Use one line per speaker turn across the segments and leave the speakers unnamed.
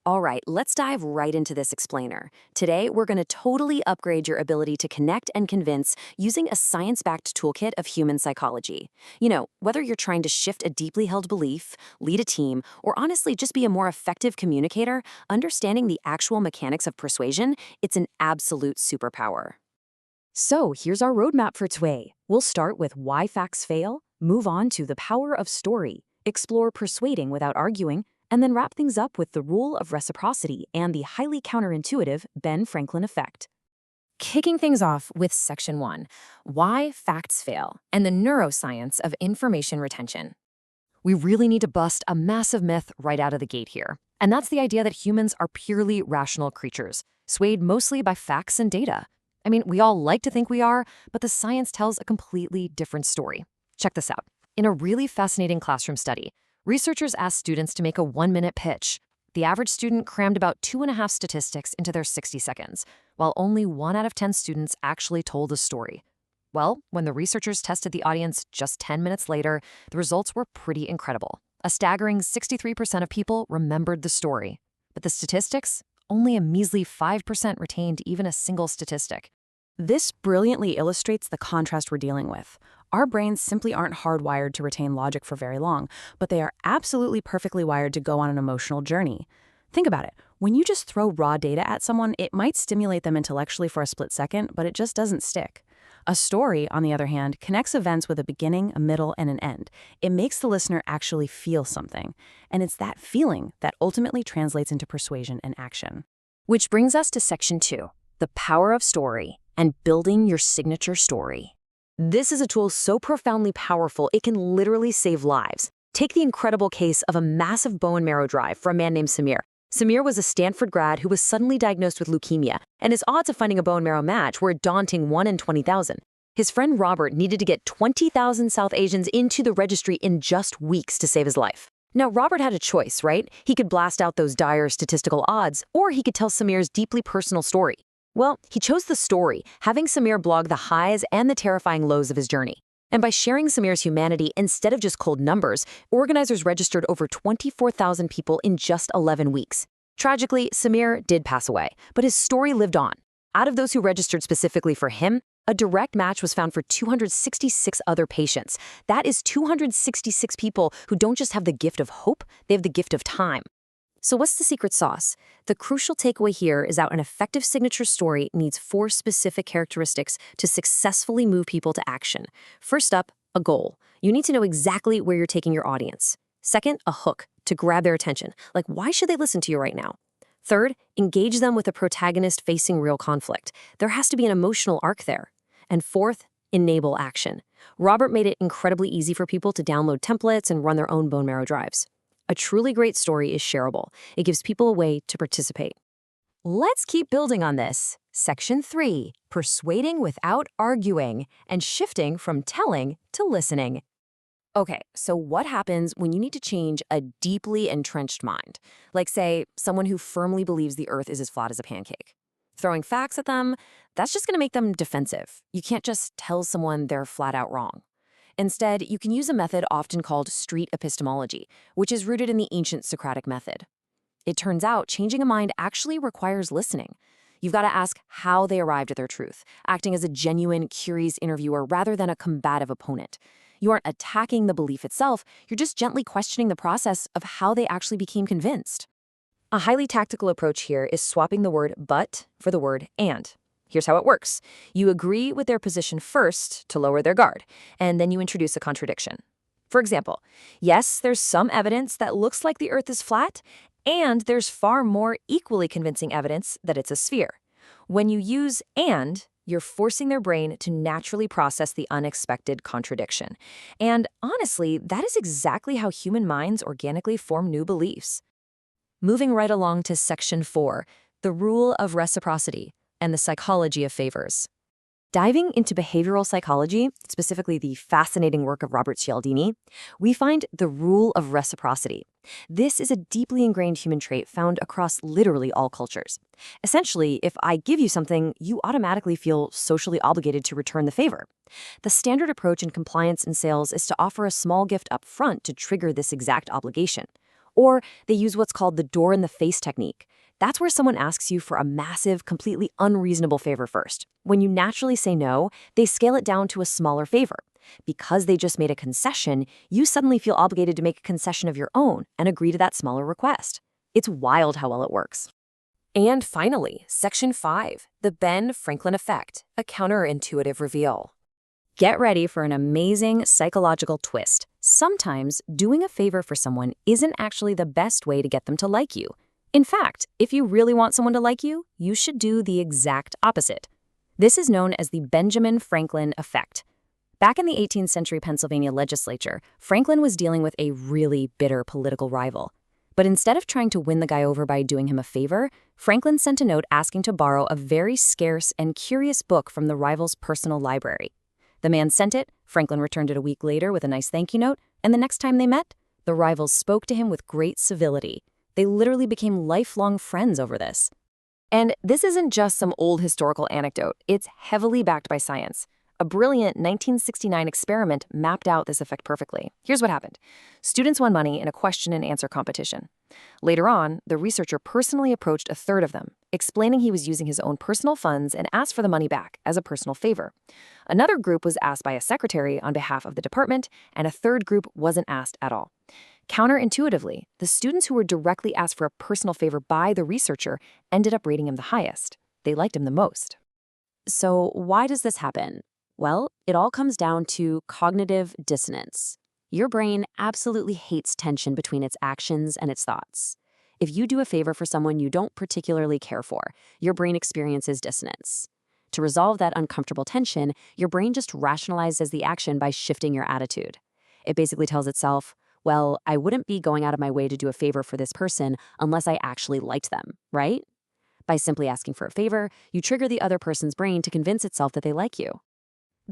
All right, let's dive right into this explainer. Today, we're going to totally upgrade your ability to connect and convince using a science-backed toolkit of human psychology. Whether you're trying to shift a deeply held belief, lead a team, or honestly just be a more effective communicator, understanding the actual mechanics of persuasion, it's an absolute superpower. So here's our roadmap for today. We'll start with why facts fail, move on to the power of story, explore persuading without arguing, and then wrap things up with the rule of reciprocity and the highly counterintuitive Ben Franklin effect. Kicking things off with Section 1, Why Facts Fail, and the Neuroscience of Information Retention. We really need to bust a massive myth right out of the gate here, and that's the idea that humans are purely rational creatures, swayed mostly by facts and data. I mean, we all like to think we are, but the science tells a completely different story. Check this out. In a really fascinating classroom study, researchers asked students to make a 1-minute pitch. The average student crammed about 2.5 statistics into their 60 seconds, while only 1 out of 10 students actually told a story. Well, when the researchers tested the audience just 10 minutes later, the results were pretty incredible. A staggering 63% of people remembered the story. But the statistics? Only a measly 5% retained even a single statistic. This brilliantly illustrates the contrast we're dealing with. Our brains simply aren't hardwired to retain logic for very long, but they are absolutely perfectly wired to go on an emotional journey. Think about it. When you just throw raw data at someone, it might stimulate them intellectually for a split second, but it just doesn't stick. A story, on the other hand, connects events with a beginning, a middle, and an end. It makes the listener actually feel something. And it's that feeling that ultimately translates into persuasion and action. Which brings us to Section 2, the power of story and building your signature story. This is a tool so profoundly powerful, it can literally save lives. Take the incredible case of a massive bone marrow drive for a man named Samir. Samir was a Stanford grad who was suddenly diagnosed with leukemia, and his odds of finding a bone marrow match were a daunting 1 in 20,000. His friend Robert needed to get 20,000 South Asians into the registry in just weeks to save his life. Now, Robert had a choice, right? He could blast out those dire statistical odds, or he could tell Samir's deeply personal story. Well, he chose the story, having Samir blog the highs and the terrifying lows of his journey. And by sharing Samir's humanity instead of just cold numbers, organizers registered over 24,000 people in just 11 weeks. Tragically, Samir did pass away, but his story lived on. Out of those who registered specifically for him, a direct match was found for 266 other patients. That is 266 people who don't just have the gift of hope, they have the gift of time. So what's the secret sauce? The crucial takeaway here is that an effective signature story needs 4 specific characteristics to successfully move people to action. First up, a goal. You need to know exactly where you're taking your audience. Second, a hook, to grab their attention. Like, why should they listen to you right now? Third, engage them with a protagonist facing real conflict. There has to be an emotional arc there. And fourth, enable action. Robert made it incredibly easy for people to download templates and run their own bone marrow drives. A truly great story is shareable. It gives people a way to participate. Let's keep building on this. Section 3, persuading without arguing and shifting from telling to listening. Okay, so what happens when you need to change a deeply entrenched mind? Like, say, someone who firmly believes the earth is as flat as a pancake. Throwing facts at them, that's just going to make them defensive. You can't just tell someone they're flat out wrong. Instead, you can use a method often called street epistemology, which is rooted in the ancient Socratic method. It turns out changing a mind actually requires listening. You've got to ask how they arrived at their truth, acting as a genuine, curious interviewer rather than a combative opponent. You aren't attacking the belief itself, you're just gently questioning the process of how they actually became convinced. A highly tactical approach here is swapping the word but for the word and. Here's how it works. You agree with their position first to lower their guard, and then you introduce a contradiction. For example, yes, there's some evidence that looks like the Earth is flat, and there's far more equally convincing evidence that it's a sphere. When you use and, you're forcing their brain to naturally process the unexpected contradiction. And honestly, that is exactly how human minds organically form new beliefs. Moving right along to Section 4, the rule of reciprocity and the psychology of favors. Diving into behavioral psychology, specifically the fascinating work of Robert Cialdini, we find the rule of reciprocity. This is a deeply ingrained human trait found across literally all cultures. Essentially, if I give you something, you automatically feel socially obligated to return the favor. The standard approach in compliance and sales is to offer a small gift up front to trigger this exact obligation. Or they use what's called the door-in-the-face technique. That's where someone asks you for a massive, completely unreasonable favor first. When you naturally say no, they scale it down to a smaller favor. Because they just made a concession, you suddenly feel obligated to make a concession of your own and agree to that smaller request. It's wild how well it works. And finally, Section 5, the Ben Franklin Effect, a counterintuitive reveal. Get ready for an amazing psychological twist. Sometimes doing a favor for someone isn't actually the best way to get them to like you. In fact, if you really want someone to like you, you should do the exact opposite. This is known as the Benjamin Franklin Effect. Back in the 18th century Pennsylvania legislature, Franklin was dealing with a really bitter political rival. But instead of trying to win the guy over by doing him a favor, Franklin sent a note asking to borrow a very scarce and curious book from the rival's personal library. The man sent it, Franklin returned it a week later with a nice thank you note, and the next time they met, the rivals spoke to him with great civility. They literally became lifelong friends over this. And this isn't just some old historical anecdote, it's heavily backed by science. A brilliant 1969 experiment mapped out this effect perfectly. Here's what happened. Students won money in a question and answer competition. Later on, the researcher personally approached a third of them, explaining he was using his own personal funds and asked for the money back as a personal favor. Another group was asked by a secretary on behalf of the department, and a third group wasn't asked at all. Counterintuitively, the students who were directly asked for a personal favor by the researcher ended up rating him the highest. They liked him the most. So why does this happen? Well, it all comes down to cognitive dissonance. Your brain absolutely hates tension between its actions and its thoughts. If you do a favor for someone you don't particularly care for, your brain experiences dissonance. To resolve that uncomfortable tension, your brain just rationalizes the action by shifting your attitude. It basically tells itself, well, I wouldn't be going out of my way to do a favor for this person unless I actually liked them, right? By simply asking for a favor, you trigger the other person's brain to convince itself that they like you.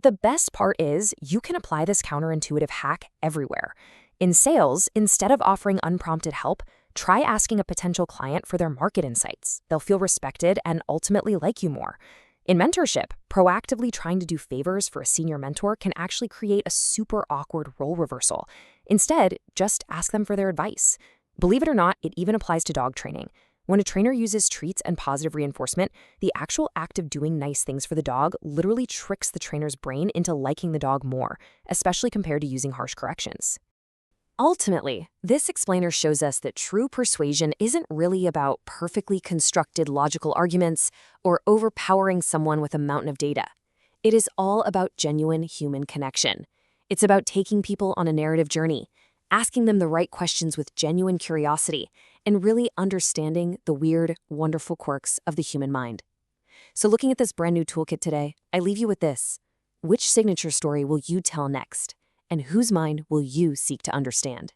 The best part is you can apply this counterintuitive hack everywhere. In sales, instead of offering unprompted help, try asking a potential client for their market insights. They'll feel respected and ultimately like you more. In mentorship, proactively trying to do favors for a senior mentor can actually create a super awkward role reversal. Instead, just ask them for their advice. Believe it or not, it even applies to dog training. When a trainer uses treats and positive reinforcement, the actual act of doing nice things for the dog literally tricks the trainer's brain into liking the dog more, especially compared to using harsh corrections. Ultimately, this explainer shows us that true persuasion isn't really about perfectly constructed logical arguments or overpowering someone with a mountain of data. It is all about genuine human connection. It's about taking people on a narrative journey, asking them the right questions with genuine curiosity, and really understanding the weird, wonderful quirks of the human mind. So looking at this brand new toolkit today, I leave you with this. Which signature story will you tell next? And whose mind will you seek to understand?